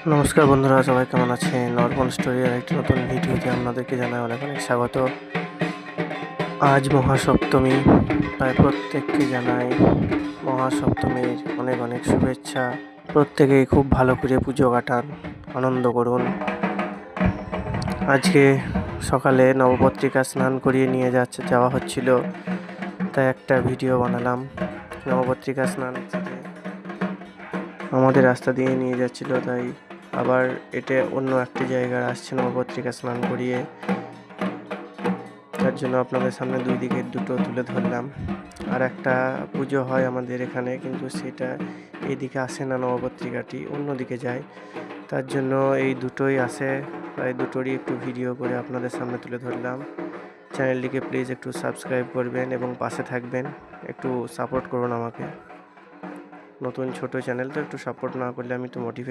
নমস্কার বন্ধুরা, সবাই কেমন আছেন? অর্পণ স্টোরি আর একটি নতুন ভিডিওতে আপনাদেরকে জানাই অনেক অনেক স্বাগত। আজ মহাসপ্তমী, তাই প্রত্যেককে জানাই মহাসপ্তমীর অনেক অনেক শুভেচ্ছা। প্রত্যেকেই খুব ভালো করে পুজো কাটান, আনন্দ করুন। আজকে সকালে নবপত্রিকা স্নান করিয়ে নিয়ে যাওয়া হচ্ছিল, তাই একটা ভিডিও বানালাম। নবপত্রিকা স্নান থেকে আমাদের রাস্তা দিয়ে নিয়ে যাচ্ছিল, তাই আবার এটা অন্য একটি জায়গায় আসছে নবপত্রিকা স্নান করিয়ে, তার জন্য আপনাদের সামনে দুই দিকের দুটো তুলে ধরলাম। আর একটা পুজো হয় আমাদের এখানে, কিন্তু সেটা এইদিকে আসে না, নবপত্রিকাটি অন্যদিকে যায়, তার জন্য এই দুটোই আসে, তাই দুটোরই একটু ভিডিও করে আপনাদের সামনে তুলে ধরলাম। চ্যানেলটিকে প্লিজ একটু সাবস্ক্রাইব করবেন এবং পাশে থাকবেন, একটু সাপোর্ট করুন আমাকে। নতুন ছোট চ্যানেল তো, একটু সাপোর্ট না করলে আমি তো মোটিভেট